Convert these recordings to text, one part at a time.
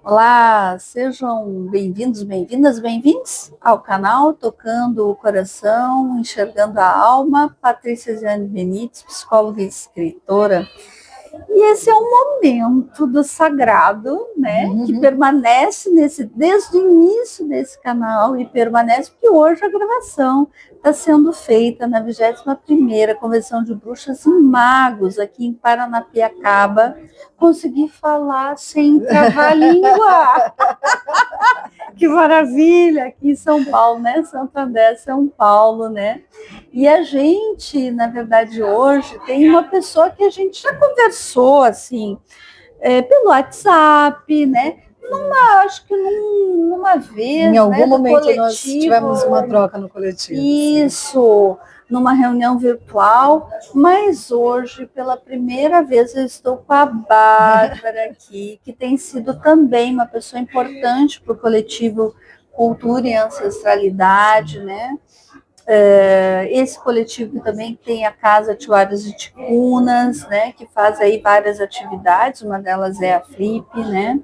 Olá, sejam bem-vindos, bem-vindas, bem-vindos ao canal Tocando o Coração, Enxergando a Alma. Patrícia Jeane Benites, psicóloga e escritora. E esse é um momento do sagrado, né, que permanece desde o início desse canal e permanece porque hoje a gravação está sendo feita na 21ª Convenção de Bruxas e Magos, aqui em Paranapiacaba. Consegui falar sem travar-língua. Que maravilha! Aqui em São Paulo, né? Santo André, São Paulo, né? E a gente, na verdade, hoje tem uma pessoa que a gente já conversou, assim, pelo WhatsApp, né? Acho que numa vez, em algum momento coletivo, nós tivemos uma troca no coletivo. Isso, numa reunião virtual, mas hoje, pela primeira vez, eu estou com a Bárbara aqui, que tem sido também uma pessoa importante para o coletivo Cultura e Ancestralidade, né? Esse coletivo também tem a Casa Tiuaras de Ticunas, né, que faz aí várias atividades, uma delas é a Flip, né,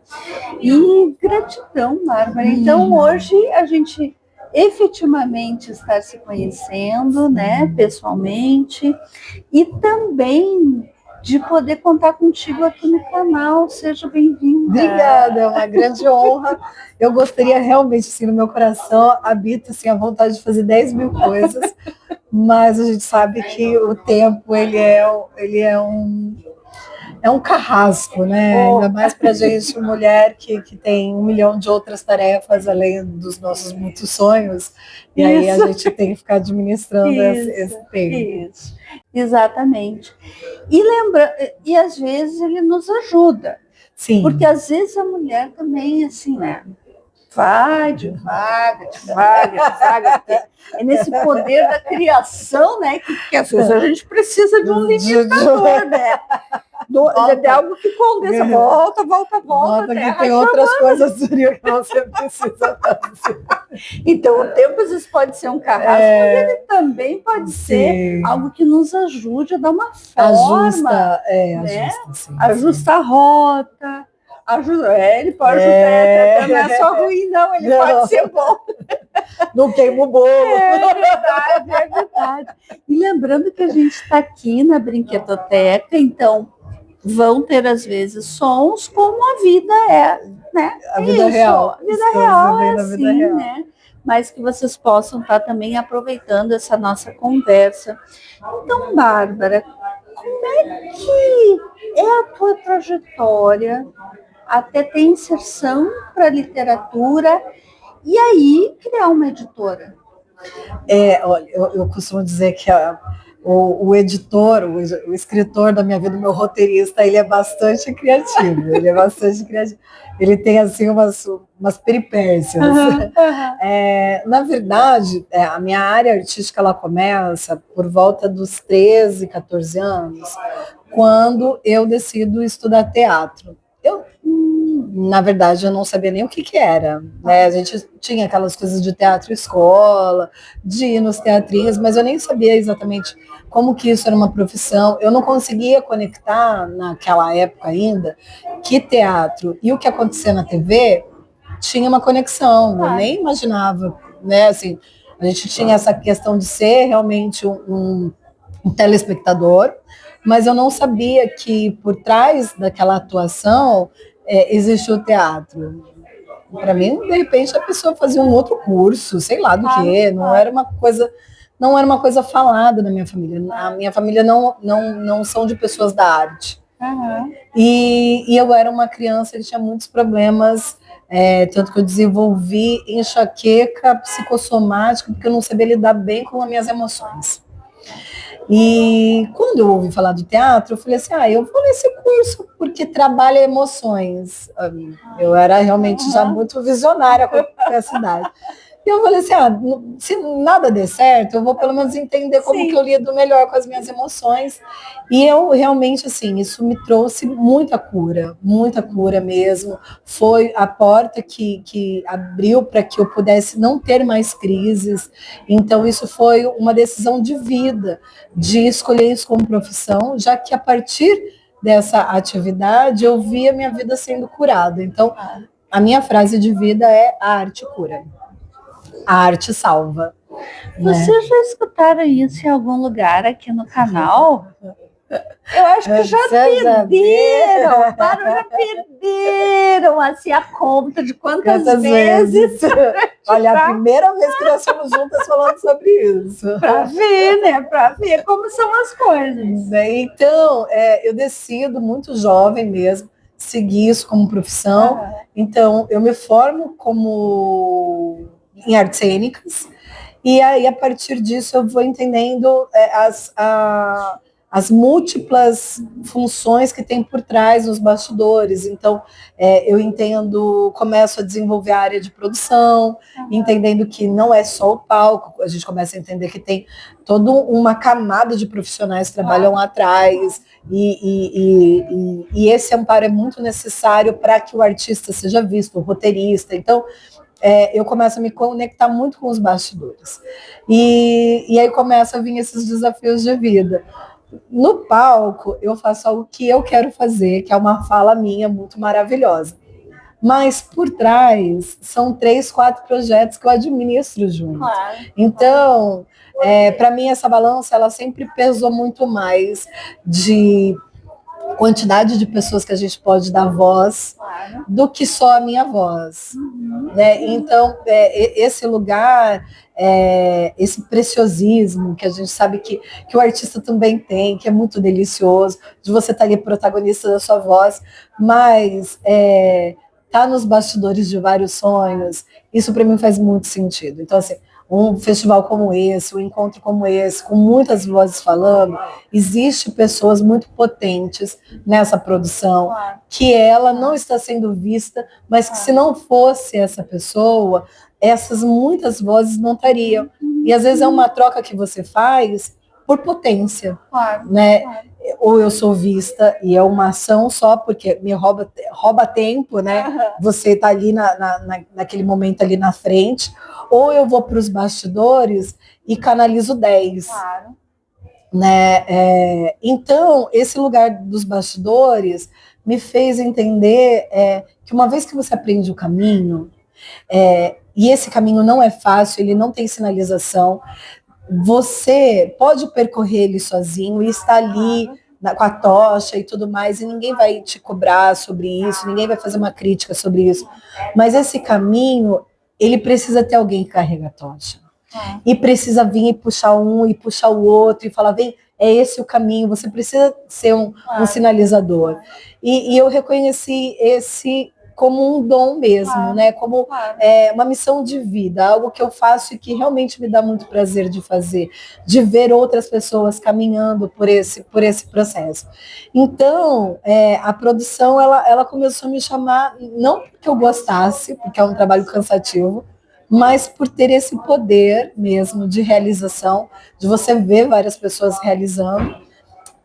e gratidão, Bárbara. Então, hoje a gente efetivamente está se conhecendo, né, pessoalmente, e também de poder contar contigo aqui no canal. Seja bem-vinda. Obrigada, é uma grande honra. Eu gostaria realmente, assim, no meu coração, habita assim, a vontade de fazer 10 mil coisas, mas a gente sabe que o tempo, ele é um carrasco, né? Ainda mais para a gente, mulher que tem 1 milhão de outras tarefas, além dos nossos muitos sonhos, e aí a gente tem que ficar administrando esse tempo. Isso, exatamente. E às vezes ele nos ajuda. Sim. Porque às vezes a mulher também, assim, né? Vai devagar. É nesse poder da criação, né? Que às vezes a gente precisa de um limitador, né? De algo que condensa. Volta. Que tem outras coisas que você precisa fazer. Então, o tempo às vezes pode ser um carrasco, mas ele também pode ser algo que nos ajude a dar uma forma. Ajusta a rota. Ele pode ajudar, não é só ruim, não, ele pode ser bom. Não queima o bolo. É verdade. E lembrando que a gente está aqui na Brinquedoteca, então vão ter, às vezes, sons como a vida é, né? A vida real. A vida real é assim, né? Mas que vocês possam estar também aproveitando essa nossa conversa. Então, Bárbara, como é que é a tua trajetória até ter inserção para a literatura e aí criar uma editora? Olha, eu costumo dizer que o editor, o escritor da minha vida, o meu roteirista, ele é bastante criativo. Ele tem, assim, umas peripécias. Na verdade, a minha área artística, ela começa por volta dos 13, 14 anos, quando eu decido estudar teatro. Na verdade, eu não sabia nem o que era, né? A gente tinha aquelas coisas de teatro escola, de ir nos teatrinhos, mas eu nem sabia exatamente como que isso era uma profissão. Eu não conseguia conectar, naquela época ainda, que teatro e o que acontecia na TV tinha uma conexão. Eu nem imaginava, né? Assim, a gente tinha essa questão de ser realmente um telespectador, mas eu não sabia que por trás daquela atuação existe o teatro. Para mim, de repente, a pessoa fazia um outro curso, sei lá do que, não era uma coisa falada na minha família. A minha família não são de pessoas da arte. E eu era uma criança que tinha muitos problemas, tanto que eu desenvolvi enxaqueca psicossomática, porque eu não sabia lidar bem com as minhas emoções. E quando eu ouvi falar do teatro, eu falei assim, eu vou nesse curso porque trabalha emoções. Eu era realmente já muito visionária com essa idade. E eu falei assim, se nada der certo, eu vou pelo menos entender como que eu lido melhor com as minhas emoções. E eu realmente, assim, isso me trouxe muita cura mesmo. Foi a porta que abriu para que eu pudesse não ter mais crises. Então, isso foi uma decisão de vida, de escolher isso como profissão, já que a partir dessa atividade eu via minha vida sendo curada. Então, a minha frase de vida é: a arte cura, a arte salva. Vocês já escutaram isso em algum lugar aqui no canal? Eu acho que já perderam assim a conta de quantas vezes. Olha, a primeira vez que nós fomos juntas falando sobre isso. Para ver, né? Para ver como são as coisas. Então, eu decido, muito jovem mesmo, seguir isso como profissão. Então, eu me formo em artes cênicas, e aí, a partir disso, eu vou entendendo as múltiplas funções que tem por trás nos bastidores. Então, eu começo a desenvolver a área de produção, entendendo que não é só o palco, a gente começa a entender que tem toda uma camada de profissionais que trabalham lá atrás, e esse amparo é muito necessário para que o artista seja visto, o roteirista. Então, eu começo a me conectar muito com os bastidores. E aí começam a vir esses desafios de vida. No palco, eu faço algo que eu quero fazer, que é uma fala minha muito maravilhosa. Mas por trás, são 3, 4 projetos que eu administro junto. Claro. Então, para mim, essa balança, ela sempre pesou muito mais de quantidade de pessoas que a gente pode dar voz, Claro. do que só a minha voz. Né? Então, esse lugar, esse preciosismo que a gente sabe que o artista também tem, que é muito delicioso, de você estar ali protagonista da sua voz, mas tá nos bastidores de vários sonhos, isso para mim faz muito sentido. Então, assim, um festival como esse, um encontro como esse, com muitas vozes falando, existe pessoas muito potentes nessa produção, que ela não está sendo vista, mas que se não fosse essa pessoa, essas muitas vozes não estariam. E às vezes é uma troca que você faz por potência, né? Ou eu sou vista e é uma ação só porque me rouba tempo, né? Você está ali naquele momento ali na frente, ou eu vou para os bastidores e canalizo 10. Claro. Né? Então, esse lugar dos bastidores me fez entender que uma vez que você aprende o caminho, e esse caminho não é fácil, ele não tem sinalização, você pode percorrer ele sozinho e estar ali com a tocha e tudo mais, e ninguém vai te cobrar sobre isso, ninguém vai fazer uma crítica sobre isso. Mas esse caminho, ele precisa ter alguém que carrega a tocha. E precisa vir e puxar um e puxar o outro e falar, vem, é esse o caminho, você precisa ser um sinalizador. E eu reconheci esse como um dom mesmo, né? Como uma missão de vida, algo que eu faço e que realmente me dá muito prazer de fazer, de ver outras pessoas caminhando por esse processo. Então, a produção, ela começou a me chamar, não porque eu gostasse, porque é um trabalho cansativo, mas por ter esse poder mesmo de realização, de você ver várias pessoas realizando.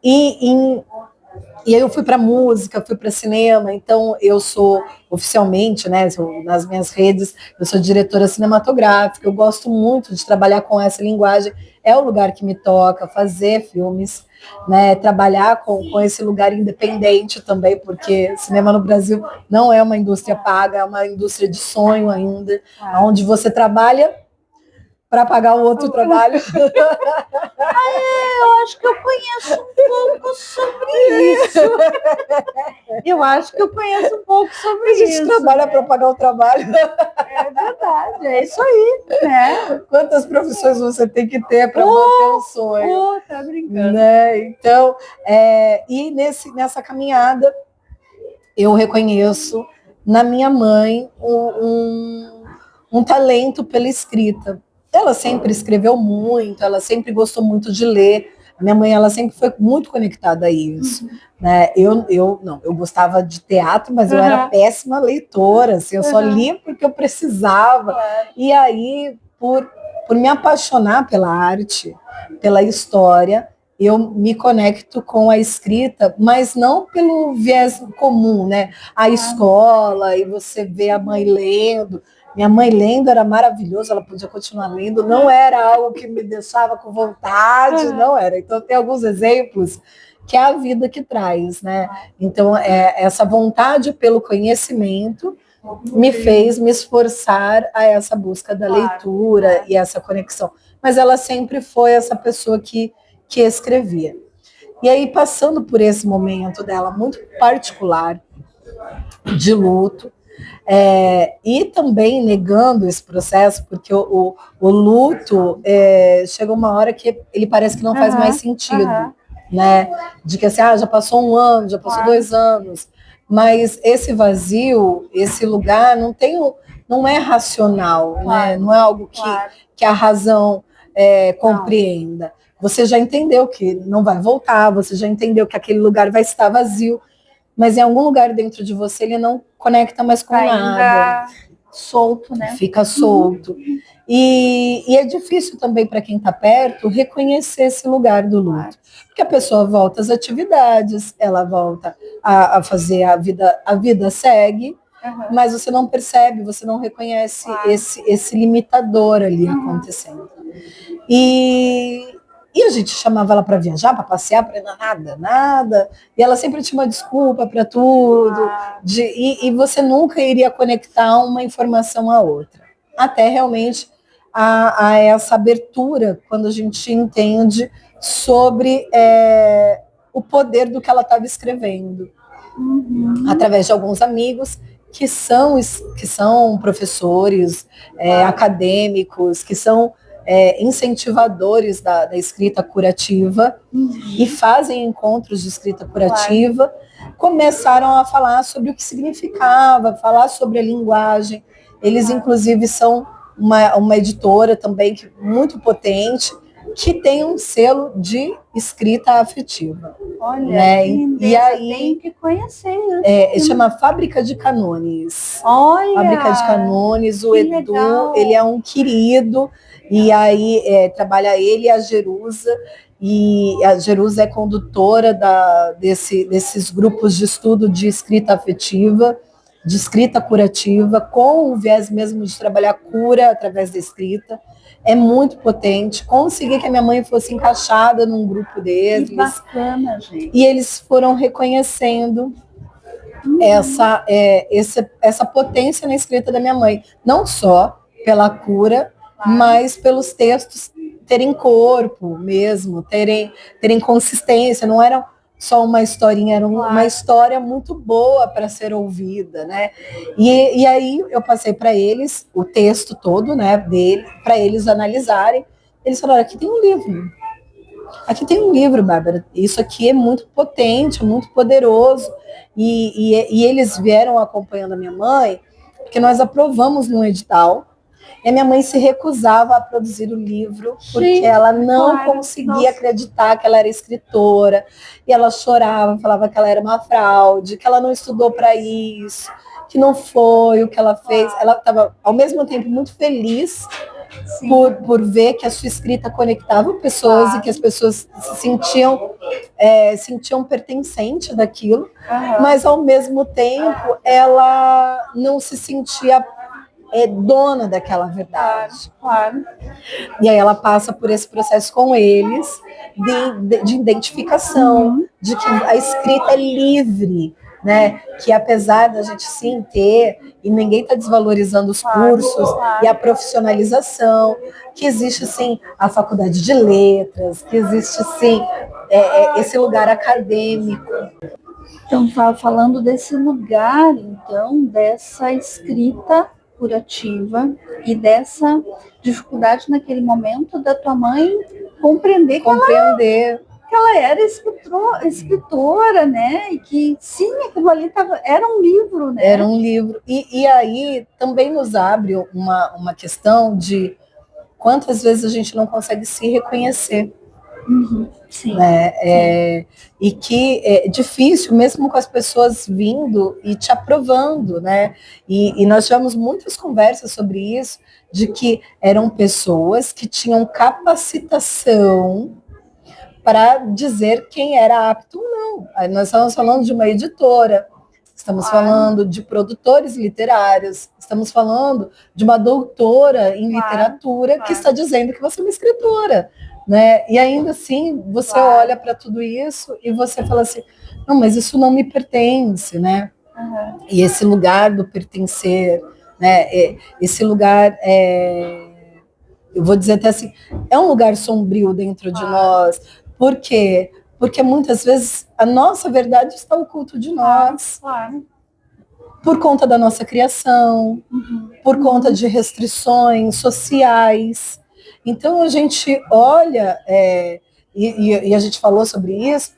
E aí eu fui para música, fui para cinema, então eu sou oficialmente, né, nas minhas redes, eu sou diretora cinematográfica, eu gosto muito de trabalhar com essa linguagem, é o lugar que me toca, fazer filmes, né, trabalhar com esse lugar independente também, porque cinema no Brasil não é uma indústria paga, é uma indústria de sonho ainda, onde você trabalha para pagar o outro trabalho. Eu acho que eu conheço um pouco sobre isso. Eu acho que eu conheço um pouco sobre isso. A gente trabalha para pagar o trabalho. É verdade, é isso aí. Né? Quantas profissões você tem que ter para manter um sonho? Tá brincando. Né? Então, e nessa caminhada, eu reconheço na minha mãe um talento pela escrita. Ela sempre escreveu muito, ela sempre gostou muito de ler. A minha mãe, ela sempre foi muito conectada a isso. Né? Eu gostava de teatro, mas eu era péssima leitora, assim, eu só lia porque eu precisava. E aí, por me apaixonar pela arte, pela história, eu me conecto com a escrita, mas não pelo viés comum, né? A escola, e você vê a mãe lendo. Minha mãe lendo era maravilhoso, ela podia continuar lendo, não era algo que me deixava com vontade, não era. Então, tem alguns exemplos que é a vida que traz, né? Então, essa vontade pelo conhecimento me fez me esforçar a essa busca da leitura e essa conexão. Mas ela sempre foi essa pessoa que escrevia. E aí, passando por esse momento dela muito particular, de luto, e também negando esse processo, porque o luto chega uma hora que ele parece que não faz mais sentido, né? De que assim, já passou um ano, já passou 2 anos, mas esse vazio, esse lugar não é racional, né? Não é algo que a razão compreenda. Você já entendeu que não vai voltar, você já entendeu que aquele lugar vai estar vazio, mas em algum lugar dentro de você ele não conecta mais com nada. Solto, né? Fica solto. E é difícil também para quem está perto reconhecer esse lugar do luto. Porque a pessoa volta às atividades, ela volta a fazer a vida segue, mas você não percebe, você não reconhece esse limitador ali acontecendo. E a gente chamava ela para viajar, para passear, para nada. E ela sempre tinha uma desculpa para tudo. E você nunca iria conectar uma informação à outra. Até realmente a essa abertura, quando a gente entende sobre o poder do que ela estava escrevendo. Através de alguns amigos que são professores, acadêmicos, que são incentivadores da escrita curativa e fazem encontros de escrita curativa, começaram a falar sobre o que significava, falar sobre a linguagem. Eles, inclusive, são uma editora também muito potente, que tem um selo de escrita afetiva. Olha, né? E aí tem que conhecer. Chama Fábrica de Canones. Olha, Fábrica de Canones, o Edu, legal. Ele é um querido, e aí trabalha ele e a Jerusa, e a Jerusa é condutora desses grupos de estudo de escrita afetiva, de escrita curativa, com o viés mesmo de trabalhar cura através da escrita. É muito potente. Consegui que a minha mãe fosse encaixada num grupo deles. Que bacana, gente. E eles foram reconhecendo essa potência na escrita da minha mãe. Não só pela cura, mas pelos textos terem corpo mesmo, terem consistência. Não eram só uma historinha, era uma história muito boa para ser ouvida, né? E aí eu passei para eles o texto todo, né, dele, para eles analisarem. Eles falaram: aqui tem um livro. Aqui tem um livro, Bárbara. Isso aqui é muito potente, muito poderoso. E eles vieram acompanhando a minha mãe, porque nós aprovamos num edital. E a minha mãe se recusava a produzir o livro, porque ela não conseguia acreditar que ela era escritora. E ela chorava, falava que ela era uma fraude, que ela não estudou para isso, que não foi o que ela fez. Ela estava, ao mesmo tempo, muito feliz por ver que a sua escrita conectava pessoas e que as pessoas se sentiam pertencente daquilo, mas, ao mesmo tempo, ela não se sentia dona daquela verdade. E aí ela passa por esse processo com eles de identificação, de que a escrita é livre, né? Que apesar da gente sim ter, e ninguém está desvalorizando os cursos e a profissionalização, que existe sim a faculdade de letras, que existe sim esse lugar acadêmico. Então, falando desse lugar, então, dessa escrita curativa e dessa dificuldade naquele momento da tua mãe compreender que ela era escritora, né? E que sim, aquilo ali era um livro, né? Era um livro. E aí também nos abre uma questão de quantas vezes a gente não consegue se reconhecer. Sim, né? E que é difícil, mesmo com as pessoas vindo e te aprovando, né? E nós tivemos muitas conversas sobre isso, de que eram pessoas que tinham capacitação para dizer quem era apto ou não. Aí nós estamos falando de uma editora, estamos falando de produtores literários, estamos falando de uma doutora em literatura que está dizendo que você é uma escritora. Né? E ainda assim, você olha para tudo isso e você fala assim, não, mas isso não me pertence, né? E esse lugar do pertencer, né? Esse lugar, eu vou dizer até assim, é um lugar sombrio dentro de nós. Por quê? Porque muitas vezes a nossa verdade está oculta de nós. Por conta da nossa criação, por conta de restrições sociais. Então a gente olha, e a gente falou sobre isso,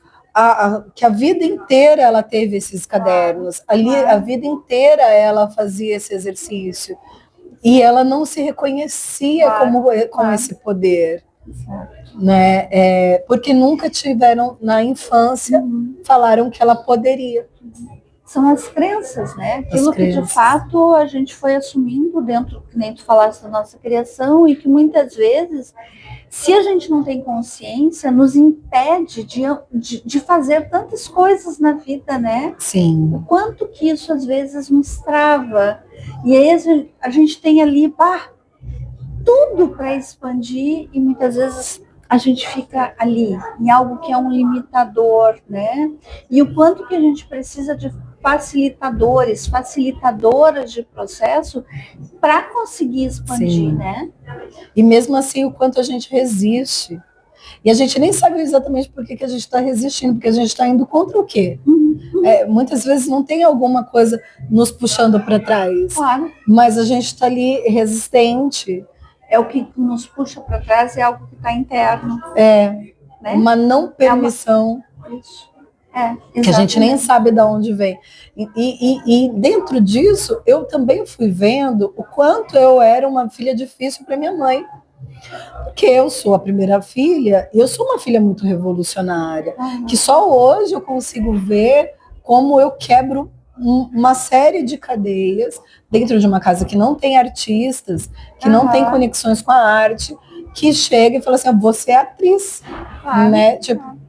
que a vida inteira ela teve esses cadernos, ali a vida inteira ela fazia esse exercício, e ela não se reconhecia como esse poder. Né? Porque nunca tiveram na infância, falaram que ela poderia. São as crenças, né? Aquilo que de fato a gente foi assumindo dentro, que nem tu falaste da nossa criação, e que muitas vezes, se a gente não tem consciência, nos impede de fazer tantas coisas na vida, né? Sim. O quanto que isso às vezes nos trava. E aí a gente tem ali, tudo para expandir, e muitas vezes a gente fica ali, em algo que é um limitador, né? E o quanto que a gente precisa de facilitadoras de processo para conseguir expandir, né? E mesmo assim, o quanto a gente resiste. E a gente nem sabe exatamente por que a gente está resistindo, porque a gente está indo contra o quê? Muitas vezes não tem alguma coisa nos puxando para trás, mas a gente está ali resistente. É o que nos puxa para trás, é algo que está interno. Né? Uma não permissão. Isso. Que a gente nem sabe de onde vem. E dentro disso, eu também fui vendo o quanto eu era uma filha difícil para minha mãe. Porque eu sou a primeira filha, e eu sou uma filha muito revolucionária, que só hoje eu consigo ver como eu quebro uma série de cadeias dentro de uma casa que não tem artistas, que não tem conexões com a arte, que chega e fala assim, você é atriz, né? Tipo,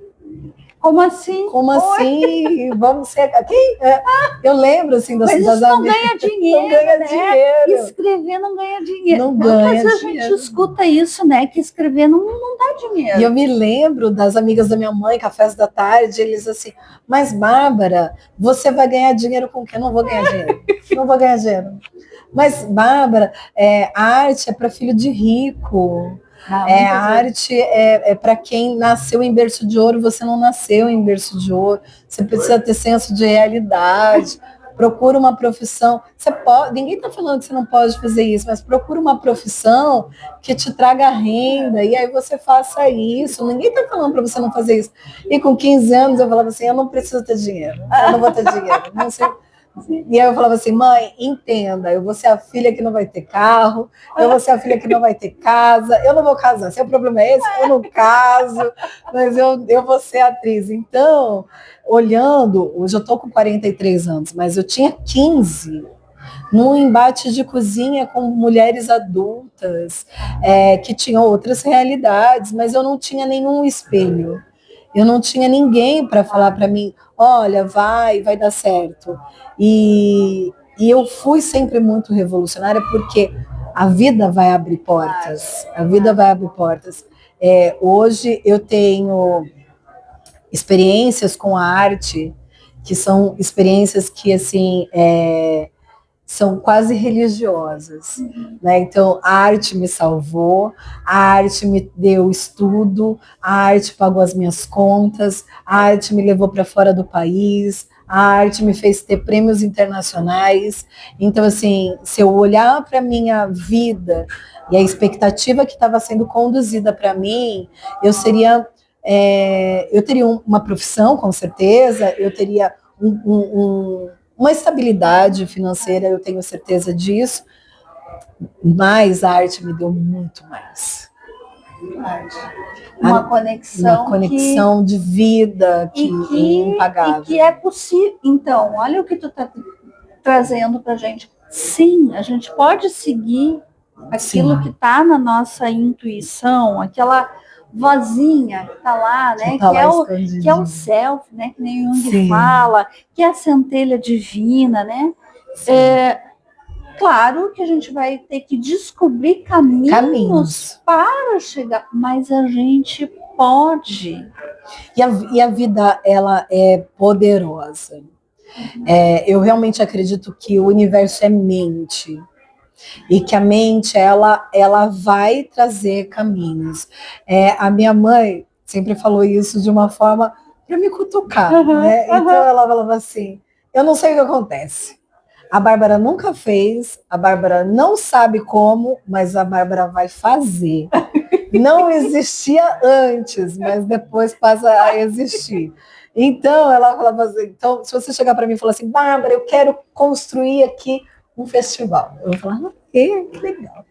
como assim? Como assim? Vamos ser aqui? Eu lembro assim das amigas. Mas não ganha dinheiro, não ganha né? dinheiro. Escrever não ganha dinheiro. Não ganha dinheiro. A gente escuta isso, né? Que escrever não dá dinheiro. E eu me lembro das amigas da minha mãe, cafés da tarde, eles assim, mas Bárbara, você vai ganhar dinheiro com o quê? Não vou ganhar dinheiro. Não vou ganhar dinheiro. Mas, Bárbara, a arte é para filho de rico. A arte é para quem nasceu em berço de ouro, você não nasceu em berço de ouro. Você precisa ter senso de realidade. Procura uma profissão. Você pode, ninguém está falando que você não pode fazer isso, mas procura uma profissão que te traga renda, e aí você faça isso. Ninguém está falando para você não fazer isso. E com 15 anos eu falava assim, eu não preciso ter dinheiro. Eu não vou ter dinheiro. Não sei. E aí eu falava assim, mãe, entenda, eu vou ser a filha que não vai ter carro, eu vou ser a filha que não vai ter casa, eu não vou casar. Se o problema é esse, eu não caso, mas eu vou ser atriz. Então, olhando, hoje eu estou com 43 anos, mas eu tinha 15, num embate de cozinha com mulheres adultas, que tinham outras realidades, mas eu não tinha nenhum espelho. Eu não tinha ninguém para falar para mim, olha, vai dar certo. E eu fui sempre muito revolucionária porque a vida vai abrir portas. A vida vai abrir portas. Hoje eu tenho experiências com a arte, que são experiências que, assim, são quase religiosas, né? Então, a arte me salvou, a arte me deu estudo, a arte pagou as minhas contas, a arte me levou para fora do país, a arte me fez ter prêmios internacionais. Então, assim, se eu olhar para a minha vida e a expectativa que estava sendo conduzida para mim, eu teria uma profissão, com certeza, eu teria uma estabilidade financeira, eu tenho certeza disso, mas a arte me deu muito mais. Uma conexão de vida que é impagável. E que é possível. Então, olha o que tu está trazendo para a gente. Sim, a gente pode seguir aquilo que está na nossa intuição, aquela vozinha que está lá, né? Que é o self, né? Que nem Jung fala, que é a centelha divina, né? Claro que a gente vai ter que descobrir caminhos para chegar, mas a gente pode. E a vida, ela é poderosa. Eu realmente acredito que o universo é mente. E que a mente, ela vai trazer caminhos. A minha mãe sempre falou isso de uma forma para me cutucar, né? Então ela falava assim, eu não sei o que acontece. A Bárbara nunca fez, a Bárbara não sabe como, mas a Bárbara vai fazer. Não existia antes, mas depois passa a existir. Então, ela falava assim, então, se você chegar para mim e falar assim, Bárbara, eu quero construir aqui um festival. Eu falava, que legal.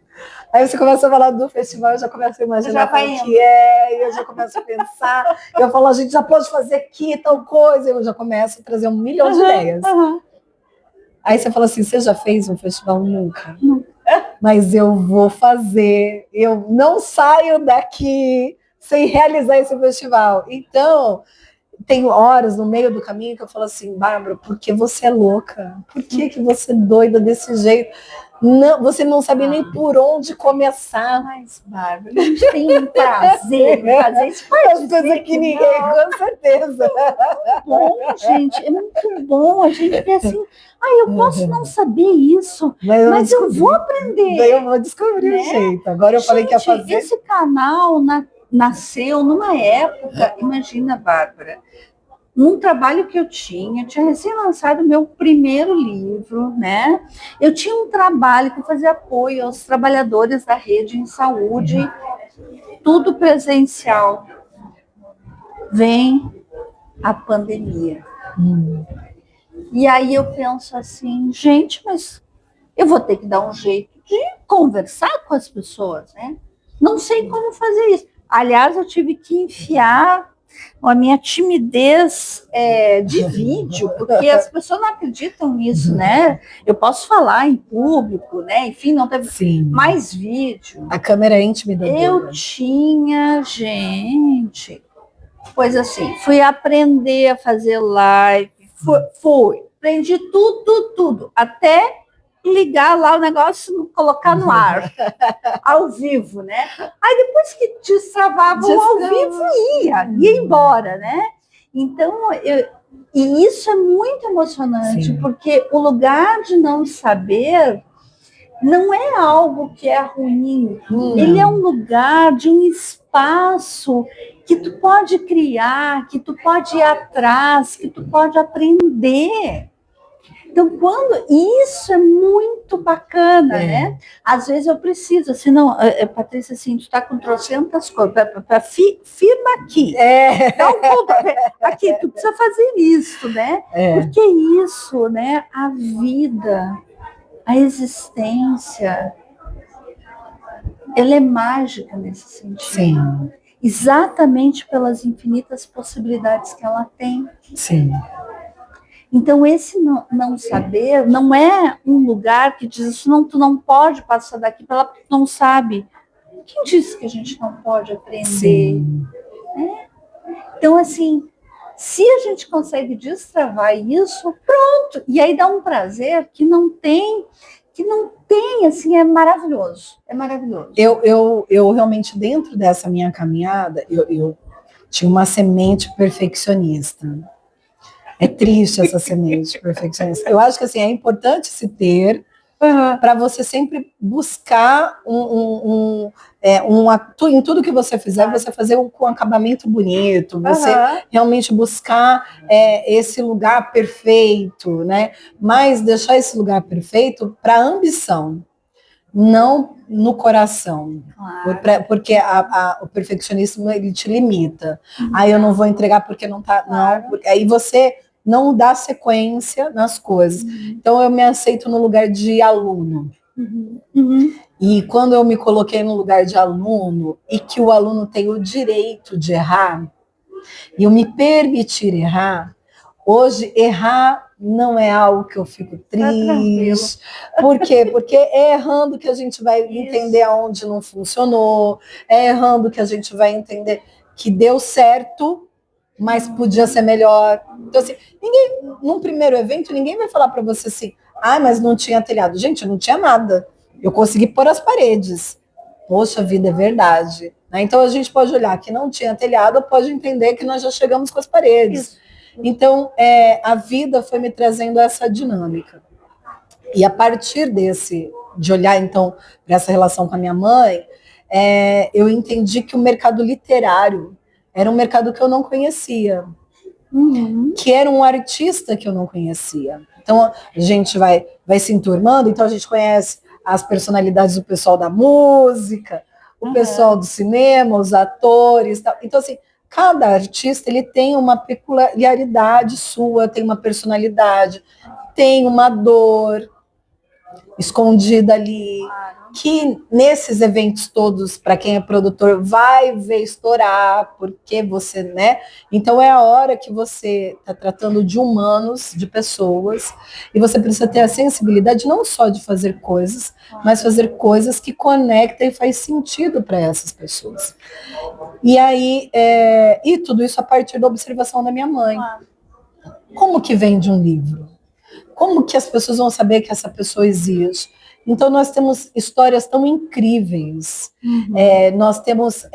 Aí você começa a falar do festival, eu já começo a imaginar o que é, e eu já começo a pensar, eu falo, a gente já pode fazer aqui tal coisa, eu já começo a trazer 1 milhão de ideias. Aí você fala assim, você já fez um festival? Nunca. Mas eu vou fazer, eu não saio daqui sem realizar esse festival. Então, tem horas no meio do caminho que eu falo assim, Bárbara, por que você é louca? Por que você é doida desse jeito? Não, você não sabe nem por onde começar. Mas, Bárbara, a gente tem um prazer em fazer isso. As coisas que ninguém, com certeza. É bom, gente, é muito bom. A gente vê assim, eu posso não saber isso, mas eu vou aprender. Daí eu vou descobrir o jeito. Agora eu falei que ia fazer. Esse canal nasceu numa época, imagina, Bárbara, num trabalho que eu tinha recém-lançado meu primeiro livro, né? Eu tinha um trabalho que fazia apoio aos trabalhadores da rede em saúde, tudo presencial. Vem a pandemia. E aí eu penso assim, gente, mas eu vou ter que dar um jeito de conversar com as pessoas, né? Não sei como fazer isso. Aliás, eu tive que enfiar a minha timidez de vídeo, porque as pessoas não acreditam nisso, né? Eu posso falar em público, né? Enfim, não teve mais vídeo. A câmera é intimidadora. Eu tinha, gente, pois assim, fui aprender a fazer live, aprendi tudo, até ligar lá o negócio, colocar no ar, ao vivo, né? Aí depois que destravava o ao vivo, ia embora, né? Então, e isso é muito emocionante, porque o lugar de não saber não é algo que é ruim, ele é um lugar de um espaço que tu pode criar, que tu pode ir atrás, que tu pode aprender. Então, isso é muito bacana, né? Às vezes eu preciso, assim, não, Patrícia, assim, tu está com trocentas coisas, firma aqui. Dá um ponto, aqui, tu precisa fazer isso, né? Porque isso, né? A vida, a existência, ela é mágica nesse sentido. Sim. Exatamente pelas infinitas possibilidades que ela tem. Sim. Então, esse não saber não é um lugar que diz isso, não, tu não pode passar daqui pela porque tu não sabe. Quem disse que a gente não pode aprender? Então, assim, se a gente consegue destravar isso, pronto. E aí dá um prazer que não tem, assim, é maravilhoso. É maravilhoso. Eu realmente, dentro dessa minha caminhada, eu tinha uma semente perfeccionista. É triste essa semente perfeccionista. Eu acho que assim, é importante se ter para você sempre buscar em tudo que você fizer, você fazer com um acabamento bonito, você realmente buscar esse lugar perfeito, né? Mas deixar esse lugar perfeito para a ambição, não no coração. Porque o perfeccionismo ele te limita. Aí eu não vou entregar porque não tá. Não, aí você não dá sequência nas coisas. Então eu me aceito no lugar de aluno. E quando eu me coloquei no lugar de aluno e que o aluno tem o direito de errar, e eu me permitir errar, hoje errar não é algo que eu fico triste. Por quê? Porque é errando que a gente vai entender aonde não funcionou, é errando que a gente vai entender que deu certo, mas podia ser melhor. Então, assim, num primeiro evento, ninguém vai falar para você assim, mas não tinha telhado. Gente, não tinha nada. Eu consegui pôr as paredes. Poxa vida, é verdade. Né? Então, a gente pode olhar que não tinha telhado, pode entender que nós já chegamos com as paredes. Então, a vida foi me trazendo essa dinâmica. E a partir de olhar, então, para essa relação com a minha mãe, eu entendi que o mercado literário era um mercado que eu não conhecia, que era um artista que eu não conhecia. Então, a gente vai se enturmando, então a gente conhece as personalidades do pessoal da música, o pessoal do cinema, os atores, tal. Então, assim, cada artista ele tem uma peculiaridade sua, tem uma personalidade, tem uma dor escondida ali, que nesses eventos todos, para quem é produtor, vai ver estourar, porque você, né? Então é a hora que você está tratando de humanos, de pessoas, e você precisa ter a sensibilidade não só de fazer coisas, mas fazer coisas que conectem e faz sentido para essas pessoas. E aí, e tudo isso a partir da observação da minha mãe. Como que vende um livro? Como que as pessoas vão saber que essa pessoa existe? Então, nós temos histórias tão incríveis, nós temos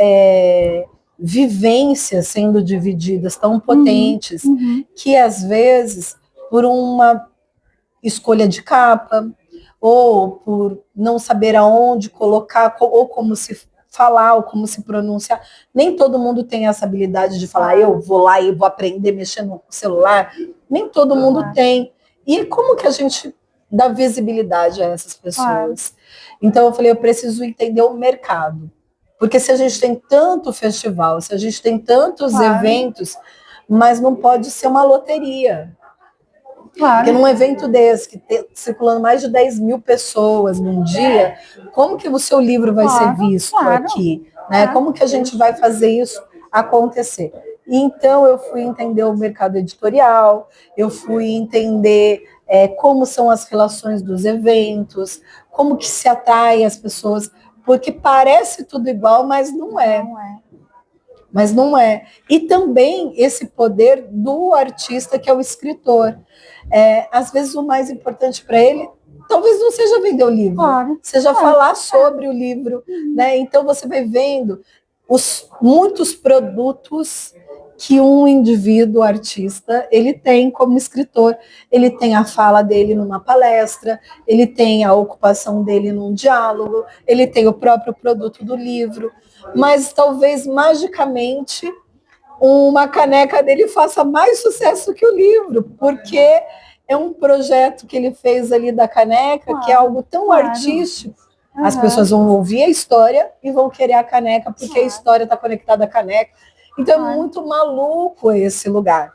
vivências sendo divididas tão potentes, que às vezes, por uma escolha de capa, ou por não saber aonde colocar, ou como se falar, ou como se pronunciar, nem todo mundo tem essa habilidade de falar, eu vou lá e vou aprender a mexer no celular, nem todo mundo tem. E como que a gente dá visibilidade a essas pessoas? Então eu falei, eu preciso entender o mercado. Porque se a gente tem tanto festival, se a gente tem tantos eventos, mas não pode ser uma loteria. Porque num evento desse, que tem circulando mais de 10 mil pessoas num dia, como que o seu livro vai ser visto aqui? Né? Como que a gente vai fazer isso acontecer? Então, eu fui entender o mercado editorial, eu fui entender como são as relações dos eventos, como que se atrai as pessoas, porque parece tudo igual, mas não é. Mas não é. E também esse poder do artista, que é o escritor. Às vezes o mais importante para ele talvez não seja vender o livro, seja falar sobre o livro. Né? Então você vai vendo muitos produtos que um indivíduo artista ele tem como escritor. Ele tem a fala dele numa palestra, ele tem a ocupação dele num diálogo, ele tem o próprio produto do livro, mas talvez magicamente uma caneca dele faça mais sucesso que o livro, porque é um projeto que ele fez ali da caneca, que é algo tão artístico. As pessoas vão ouvir a história e vão querer a caneca, porque a história está conectada à caneca. Então é muito maluco esse lugar.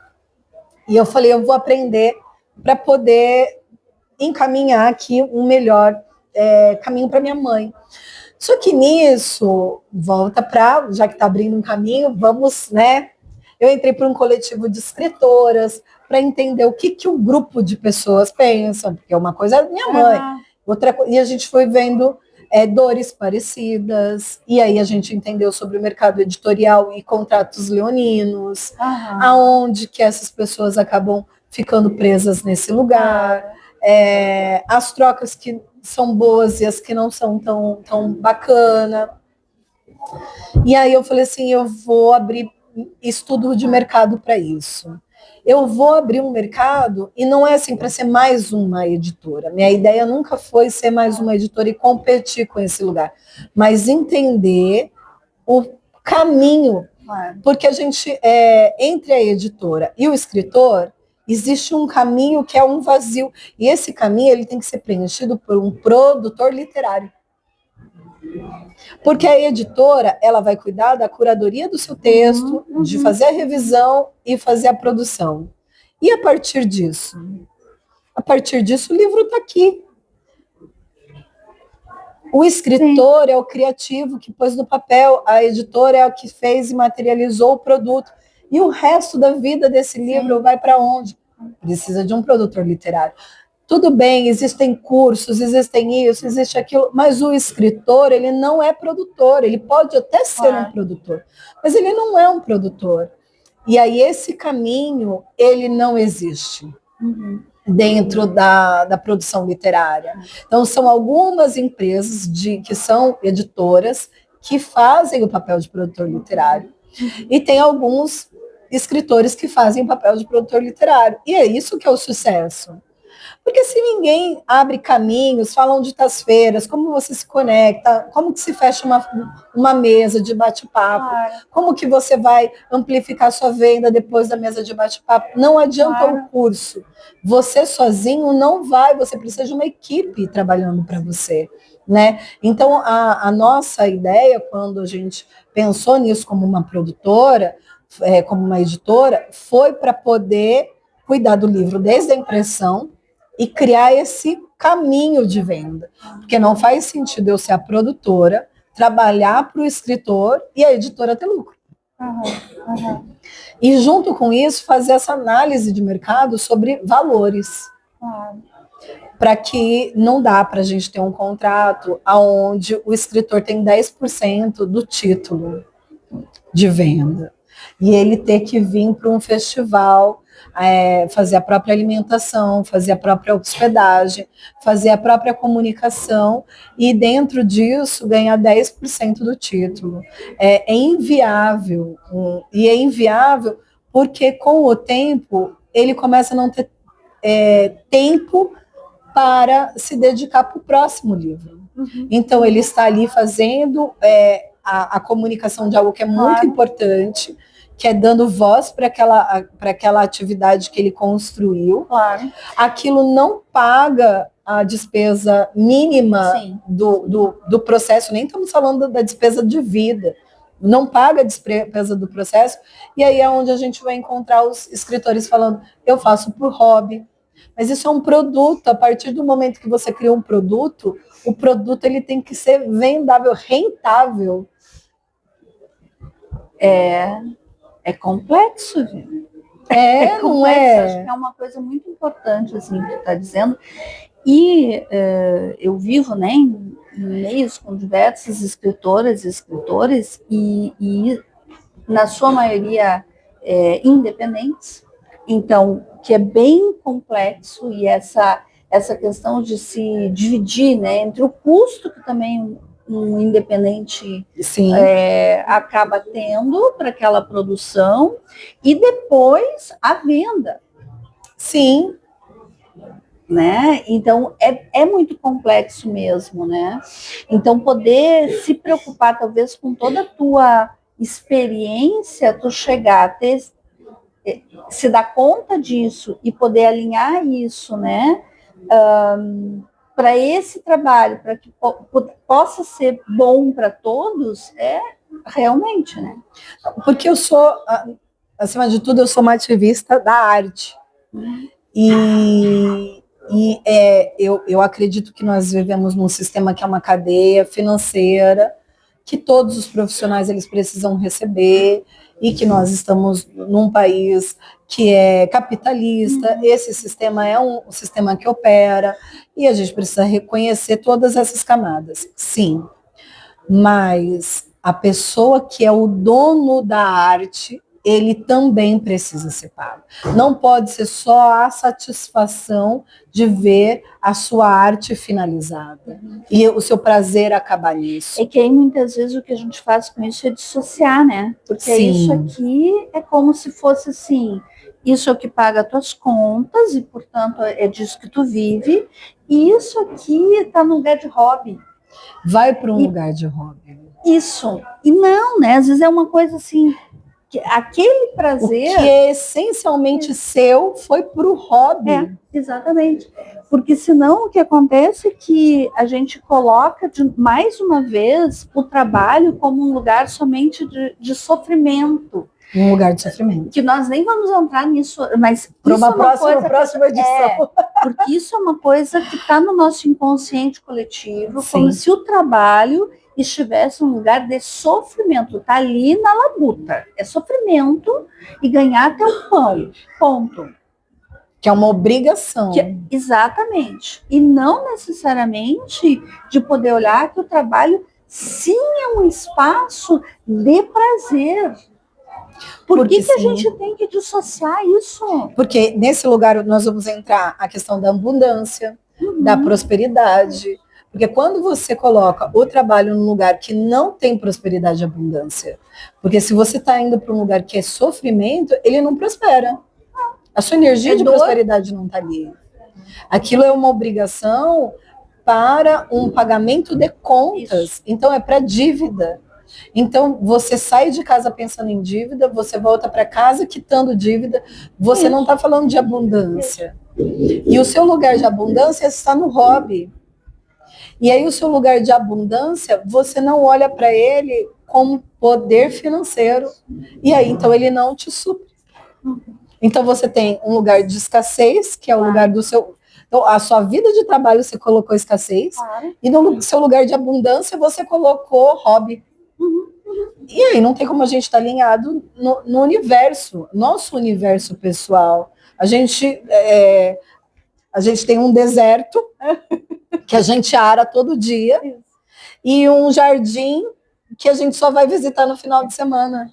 E eu falei, eu vou aprender para poder encaminhar aqui um melhor caminho para minha mãe. Só que nisso, volta para, já que está abrindo um caminho, vamos, né? Eu entrei para um coletivo de escritoras para entender o que o grupo de pessoas pensa, porque uma coisa é minha mãe, outra e a gente foi vendo dores parecidas, e aí a gente entendeu sobre o mercado editorial e contratos leoninos, aonde que essas pessoas acabam ficando presas nesse lugar, as trocas que são boas e as que não são tão bacana. E aí eu falei assim, eu vou abrir estudo de mercado para isso. Eu vou abrir um mercado, e não é assim para ser mais uma editora. Minha ideia nunca foi ser mais uma editora e competir com esse lugar, mas entender o caminho, porque a gente, entre a editora e o escritor, existe um caminho que é um vazio, e esse caminho ele tem que ser preenchido por um produtor literário. Porque a editora, ela vai cuidar da curadoria do seu texto, de fazer a revisão e fazer a produção. E a partir disso? A partir disso, o livro está aqui. O escritor é o criativo que pôs no papel, a editora é a que fez e materializou o produto. E o resto da vida desse livro vai para onde? Precisa de um produtor literário. Tudo bem, existem cursos, existem isso, existe aquilo, mas o escritor, ele não é produtor, ele pode até ser um produtor, mas ele não é um produtor. E aí esse caminho, ele não existe dentro da produção literária. Então, são algumas empresas que são editoras que fazem o papel de produtor literário, e tem alguns escritores que fazem papel de produtor literário. E é isso que é o sucesso. Porque se ninguém abre caminhos, fala onde está as feiras, como você se conecta, como que se fecha uma mesa de bate-papo, como que você vai amplificar sua venda depois da mesa de bate-papo. Não adianta o curso. Você sozinho não vai, você precisa de uma equipe trabalhando para você. Né? Então, a nossa ideia, quando a gente pensou nisso como uma produtora, como uma editora, foi para poder cuidar do livro desde a impressão e criar esse caminho de venda. Porque não faz sentido eu ser a produtora, trabalhar para o escritor e a editora ter lucro. E junto com isso, fazer essa análise de mercado sobre valores. Para que não dá para a gente ter um contrato onde o escritor tem 10% do título de venda. E ele ter que vir para um festival, fazer a própria alimentação, fazer a própria hospedagem, fazer a própria comunicação e dentro disso ganhar 10% do título. É inviável. E é inviável porque com o tempo ele começa a não ter tempo para se dedicar para o próximo livro. Então ele está ali fazendo a comunicação de algo que é muito importante, que é dando voz para aquela atividade que ele construiu. Aquilo não paga a despesa mínima do processo, nem estamos falando da despesa de vida, não paga a despesa do processo, e aí é onde a gente vai encontrar os escritores falando, eu faço por hobby. Mas isso é um produto, a partir do momento que você cria um produto, o produto ele tem que ser vendável, rentável. É complexo, gente. Não é? Acho que é uma coisa muito importante, assim, que tu está dizendo. E eu vivo, né, em meios com diversas escritoras e escritores, e na sua maioria independentes, então, que é bem complexo, e essa questão de se dividir, né, entre o custo que também um independente acaba tendo para aquela produção e depois a venda. Sim. Né? Então, é muito complexo mesmo, né? Então, poder se preocupar, talvez, com toda a tua experiência, tu chegar a ter, se dar conta disso e poder alinhar isso, né? Para esse trabalho, para que possa ser bom para todos, realmente, né? Porque eu sou, acima de tudo, eu sou uma ativista da arte. Eu acredito que nós vivemos num sistema que é uma cadeia financeira, que todos os profissionais eles precisam receber, e que nós estamos num país que é capitalista, esse sistema é um sistema que opera, e a gente precisa reconhecer todas essas camadas, sim. Mas a pessoa que é o dono da arte, ele também precisa ser pago. Não pode ser só a satisfação de ver a sua arte finalizada e o seu prazer acabar nisso. É que aí muitas vezes o que a gente faz com isso é dissociar, né? Porque isso aqui é como se fosse assim, isso é o que paga as tuas contas e, portanto, é disso que tu vive, e isso aqui está no lugar de hobby. Vai para um lugar de hobby. Isso. E não, né? Às vezes é uma coisa assim, aquele prazer... O que é essencialmente seu foi para o hobby. Exatamente. Porque senão o que acontece é que a gente coloca mais uma vez o trabalho como um lugar somente de sofrimento. Um lugar de sofrimento. Que nós nem vamos entrar nisso, mas para uma próxima edição. Porque isso é uma coisa que está no nosso inconsciente coletivo, como se o trabalho estivesse um lugar de sofrimento, está ali na labuta, é sofrimento e ganhar teu pão, ponto. Que é uma obrigação. Exatamente. E não necessariamente de poder olhar que o trabalho sim é um espaço de prazer. Por que a gente tem que dissociar isso? Porque nesse lugar nós vamos entrar a questão da abundância, da prosperidade, Porque quando você coloca o trabalho num lugar que não tem prosperidade e abundância, porque se você está indo para um lugar que é sofrimento, ele não prospera. A sua energia de prosperidade não está ali. Aquilo é uma obrigação para um pagamento de contas. Então, é para dívida. Então, você sai de casa pensando em dívida, você volta para casa quitando dívida, você não está falando de abundância. E o seu lugar de abundância está no hobby. E aí, o seu lugar de abundância, você não olha para ele como poder financeiro. E aí, então, ele não te supre. Então, você tem um lugar de escassez, que é o lugar do seu... Então, a sua vida de trabalho, você colocou escassez. E no seu lugar de abundância, você colocou hobby. E aí, não tem como a gente estar alinhado no universo, nosso universo pessoal. A gente tem um deserto que a gente ara todo dia e um jardim que a gente só vai visitar no final de semana.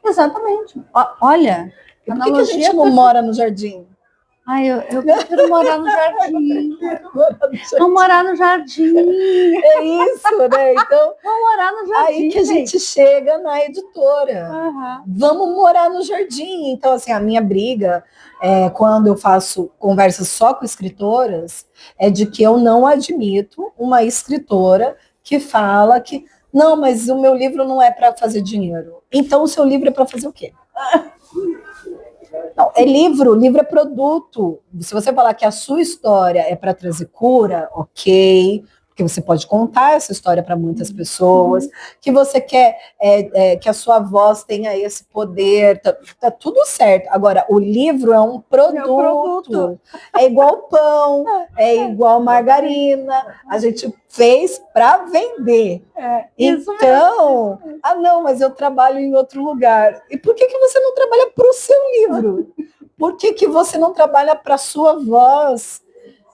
Exatamente. Olha, e por que a gente não mora no jardim? Ai, eu prefiro morar no jardim. Vamos morar no jardim. É isso, né? Então, vamos morar no jardim. Aí que a gente chega na editora. Vamos morar no jardim. Então, assim, a minha briga, quando eu faço conversas só com escritoras, é de que eu não admito uma escritora que fala que não, mas o meu livro não é para fazer dinheiro. Então, o seu livro é para fazer o quê? Não, livro é produto. Se você falar que a sua história é para trazer cura, ok, porque você pode contar essa história para muitas pessoas, que você quer que a sua voz tenha esse poder, tá tudo certo. Agora, o livro é um produto. É igual pão, é igual margarina. A gente fez para vender. Então, não, mas eu trabalho em outro lugar. E por que você não trabalha para o seu livro? Por que você não trabalha para a sua voz?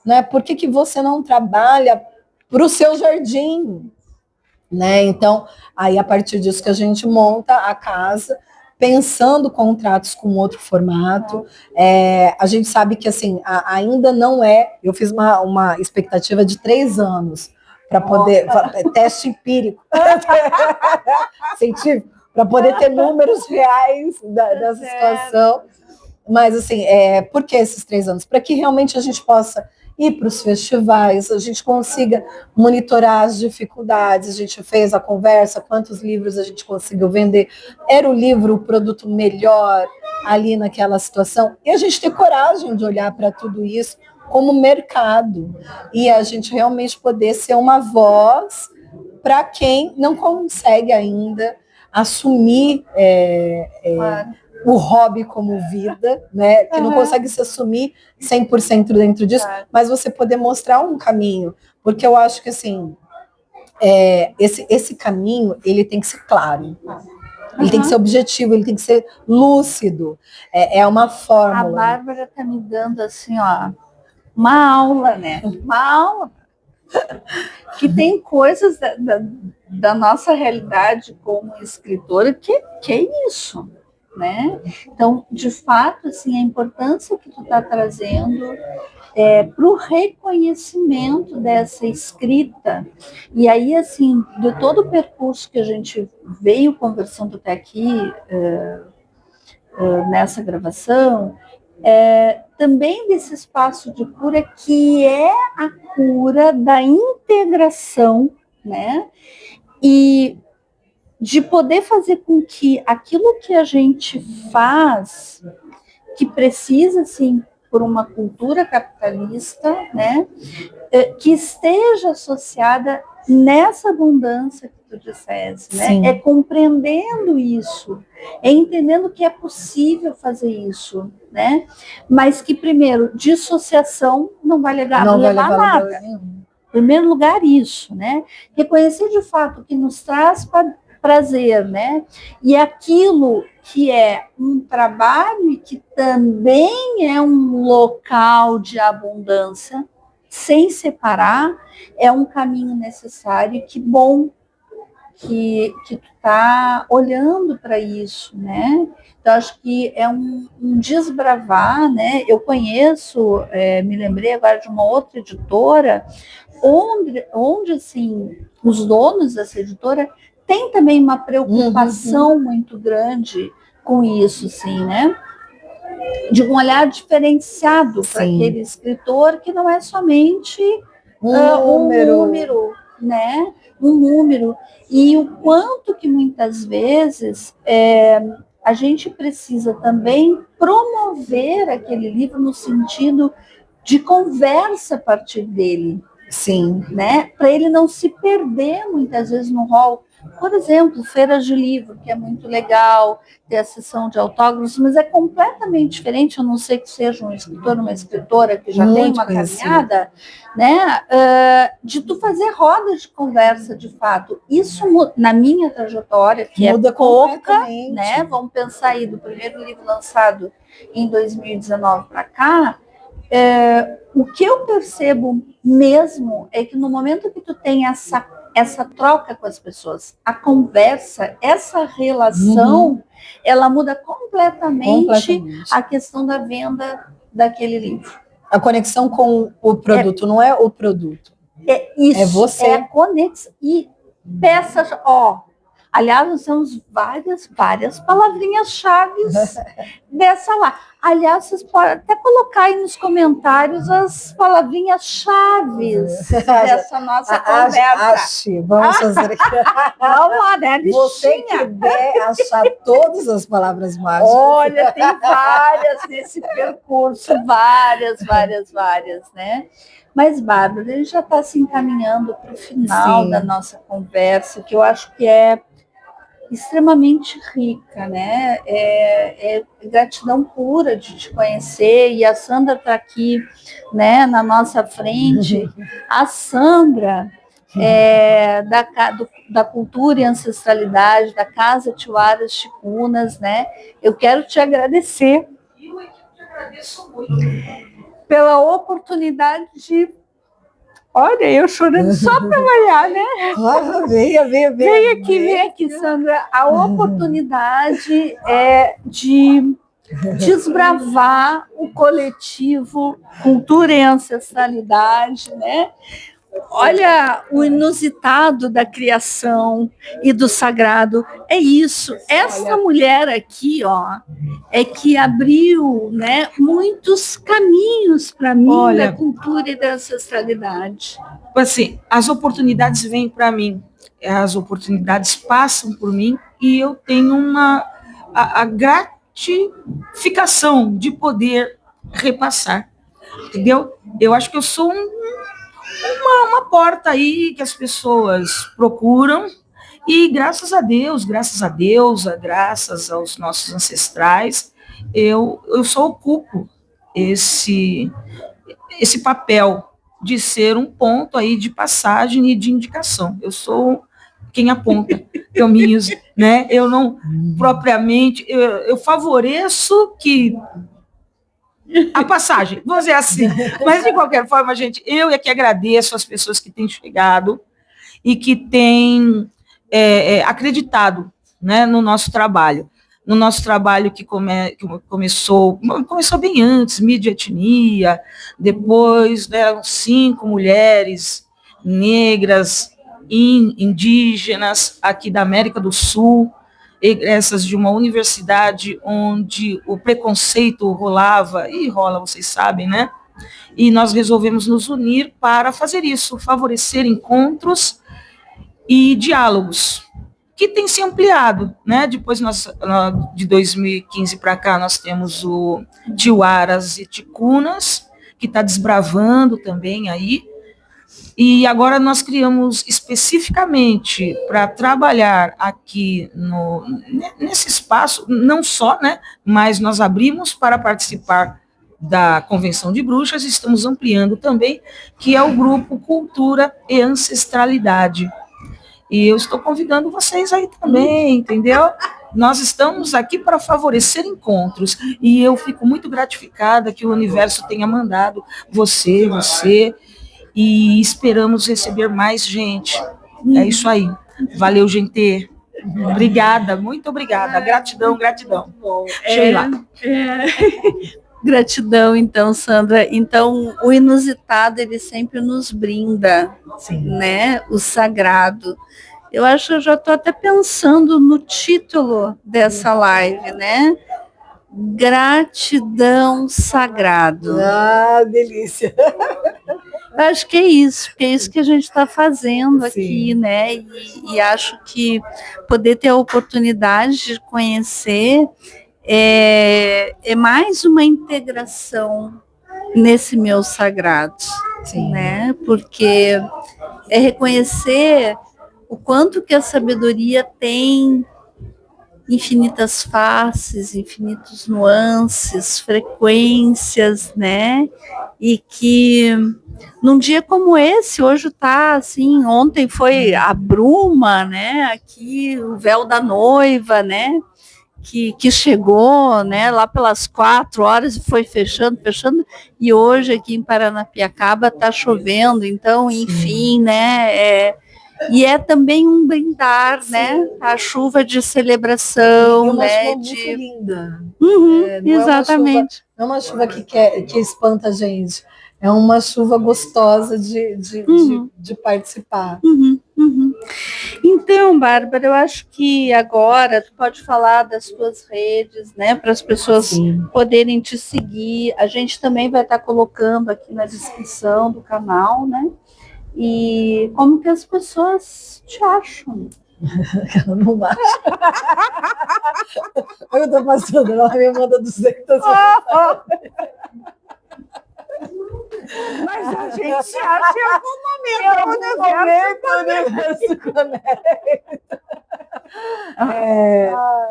Né? Por que você não trabalha para o seu jardim? Né? Então, aí a partir disso que a gente monta a casa, pensando contratos com outro formato. A gente sabe que assim, ainda não eu fiz uma expectativa de 3 anos para poder, teste empírico, científico, para poder ter números reais dessa situação. Mas assim, por que esses 3 anos? Para que realmente a gente possa ir para os festivais, a gente consiga monitorar as dificuldades, a gente fez a conversa, quantos livros a gente conseguiu vender, era o livro o produto melhor ali naquela situação, e a gente ter coragem de olhar para tudo isso como mercado, e a gente realmente poder ser uma voz para quem não consegue ainda assumir o hobby como vida, né? Que não consegue se assumir 100% dentro disso, mas você poder mostrar um caminho, porque eu acho que assim, esse caminho, ele tem que ser claro, ele tem que ser objetivo, ele tem que ser lúcido, é uma fórmula. A Bárbara está me dando assim, ó, uma aula, né? Uma aula. Que tem coisas da nossa realidade como escritora que é isso, né? Então, de fato, assim, a importância que tu está trazendo para o reconhecimento dessa escrita. E aí, assim, de todo o percurso que a gente veio conversando até aqui, nessa gravação, também desse espaço de cura que é a cura da integração, né? E de poder fazer com que aquilo que a gente faz, que precisa, sim, por uma cultura capitalista, né, que esteja associada nessa abundância que tu disseste, né? Compreendendo isso, entendendo que é possível fazer isso, né? Mas que, primeiro, dissociação não vai levar nada. Em primeiro lugar, isso, né? Reconhecer de fato que nos traz prazer, né? E aquilo que é um trabalho e que também é um local de abundância, sem separar, é um caminho necessário. Que bom que tu está olhando para isso, né? Então, acho que é um desbravar, né? Eu conheço, me lembrei agora de uma outra editora, onde assim, os donos dessa editora têm também uma preocupação muito grande com isso, assim, né? De um olhar diferenciado para aquele escritor, que não é somente um número, né? Um número. E o quanto que muitas vezes a gente precisa também promover aquele livro no sentido de conversa a partir dele. Sim. Né? Para ele não se perder muitas vezes no hall. Por exemplo, feiras de livro, que é muito legal, ter a sessão de autógrafos, mas é completamente diferente, a não ser que seja um escritor, uma escritora que já muito tem uma caminhada, né? De tu fazer rodas de conversa de fato. Isso, na minha trajetória, que muda pouca, né? Vamos pensar aí do primeiro livro lançado em 2019 para cá, o que eu percebo mesmo é que no momento que tu tem essa troca com as pessoas, a conversa, essa relação, ela muda completamente a questão da venda daquele livro. A conexão com o produto, não é o produto. É isso, é você. É a conexão. E peças, aliás, nós temos várias palavrinhas-chave dessa lá. Aliás, vocês podem até colocar aí nos comentários as palavrinhas-chave dessa nossa conversa. Vamos fazer aqui. Vamos lá, né, listinha? Você que der achar todas as palavras mágicas. Olha, tem várias nesse percurso, várias, né? Mas, Bárbara, a gente já está se encaminhando para o final da nossa conversa, que eu acho que é extremamente rica, né? É gratidão pura de te conhecer, e a Sandra está aqui, né, na nossa frente. A Sandra da Cultura e Ancestralidade, da Casa Tiwaras Ticunas, né? Eu quero te agradecer pela oportunidade de... Olha, eu chorando só para variar, né? Vem aqui, Sandra. A oportunidade de desbravar o coletivo Cultura e Ancestralidade, né? Olha o inusitado da criação e do sagrado. É isso. Essa mulher aqui, é que abriu, né, muitos caminhos para mim da cultura e da ancestralidade. Assim, as oportunidades vêm para mim, as oportunidades passam por mim, e eu tenho a gratificação de poder repassar, entendeu? Eu acho que eu sou uma porta aí que as pessoas procuram, e graças a Deus, graças à deusa, graças aos nossos ancestrais, eu só ocupo esse papel de ser um ponto aí de passagem e de indicação. Eu sou quem aponta caminhos, né? Eu não propriamente, eu favoreço que a passagem, vou dizer assim. Mas, de qualquer forma, gente, eu é que agradeço as pessoas que têm chegado e que têm acreditado, né, no nosso trabalho. No nosso trabalho que começou bem antes, mídia e etnia, depois eram 5 mulheres negras, indígenas, aqui da América do Sul, egressas de uma universidade onde o preconceito rolava, e rola, vocês sabem, né? E nós resolvemos nos unir para fazer isso, favorecer encontros e diálogos, que tem se ampliado, né? Depois, de 2015 para cá, nós temos o Tiwaras e Ticunas, que está desbravando também aí. E agora nós criamos especificamente para trabalhar aqui nesse espaço, não só, né, mas nós abrimos para participar da Convenção de Bruxas, e estamos ampliando também, que é o grupo Cultura e Ancestralidade. E eu estou convidando vocês aí também, entendeu? Nós estamos aqui para favorecer encontros, e eu fico muito gratificada que o universo tenha mandado você, e esperamos receber mais gente. É isso aí. Valeu, gente. Obrigada, muito obrigada. Gratidão, gratidão. Sheila. Gratidão, então, Sandra. Então, o inusitado, ele sempre nos brinda, Sim. né? O sagrado. Eu acho que eu já estou até pensando no título dessa live, né? Gratidão sagrado. Ah, delícia. Eu acho que é isso que a gente está fazendo Sim. aqui, né? E acho que poder ter a oportunidade de conhecer é mais uma integração nesse meu sagrado, Sim. né? Porque é reconhecer o quanto que a sabedoria tem infinitas faces, infinitos nuances, frequências, né? E que num dia como esse, hoje tá assim, ontem foi a bruma, né? Aqui o véu da noiva, né? Que chegou, né, lá pelas 4 horas e foi fechando, e hoje aqui em Paranapiacaba está chovendo, então, enfim, né, e é também um brindar, né, a chuva de celebração, E uma né, chuva muito linda. Exatamente. Não é uma chuva que espanta a gente, é uma chuva gostosa de participar. Então, Bárbara, eu acho que agora tu pode falar das tuas redes, né, para as pessoas poderem te seguir. A gente também vai estar colocando aqui na descrição do canal, né? E como que as pessoas te acham? Ela não acha. Eu estou passando, ela me manda 200 Mas a gente se acha em algum momento, o universo conecta.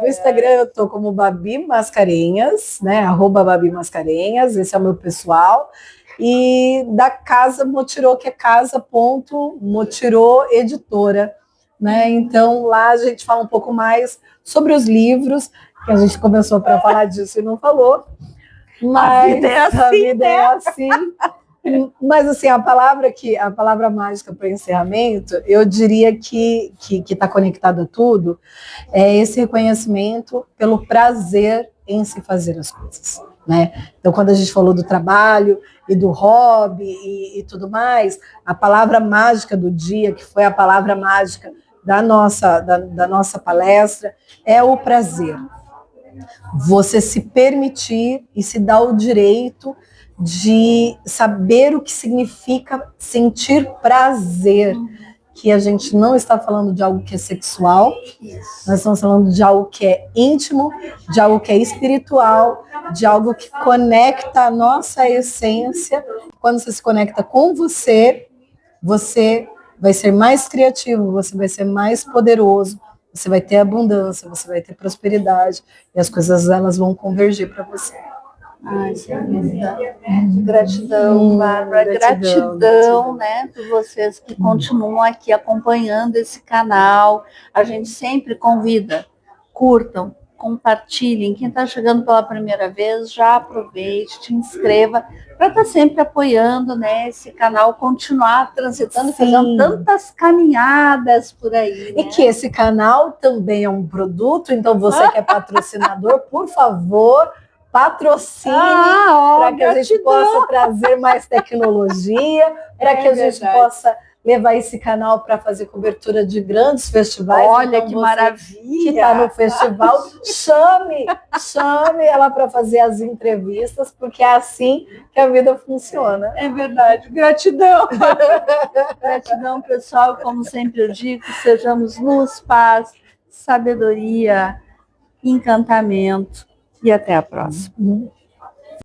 No Instagram eu tô como Babi Mascarenhas, né? @Babi Mascarenhas, esse é o meu pessoal. E da Casa Motirô, que é casa.motirô editora, né? Então lá a gente fala um pouco mais sobre os livros, que a gente começou para falar disso e não falou. Mas a vida é assim. Mas assim, a palavra mágica para o encerramento, eu diria que está conectado a tudo, é esse reconhecimento pelo prazer em se fazer as coisas, né? Então, quando a gente falou do trabalho e do hobby e tudo mais, a palavra mágica do dia, que foi a palavra mágica da nossa palestra, é o prazer. Você se permitir e se dar o direito de saber o que significa sentir prazer, que a gente não está falando de algo que é sexual, nós estamos falando de algo que é íntimo, de algo que é espiritual, de algo que conecta a nossa essência. Quando você se conecta com você, você vai ser mais criativo, você vai ser mais poderoso, você vai ter abundância, você vai ter prosperidade, e as coisas elas vão convergir para você. Ai, sem dúvida. Gratidão, Bárbara. Gratidão, né, por vocês que continuam aqui acompanhando esse canal. A gente sempre convida, curtam, compartilhem. Quem está chegando pela primeira vez, já aproveite, te inscreva, para estar sempre apoiando, né, esse canal, continuar transitando, fazendo tantas caminhadas por aí. E que esse canal também é um produto, então você que é patrocinador, por favor, patrocine para que a gente possa trazer mais tecnologia, para que a gente possa levar esse canal para fazer cobertura de grandes festivais. Olha então, que maravilha! Que está no festival, chame ela para fazer as entrevistas, porque é assim que a vida funciona. É verdade. Gratidão! Gratidão, pessoal. Como sempre eu digo, sejamos luz, paz, sabedoria, encantamento. E até a próxima.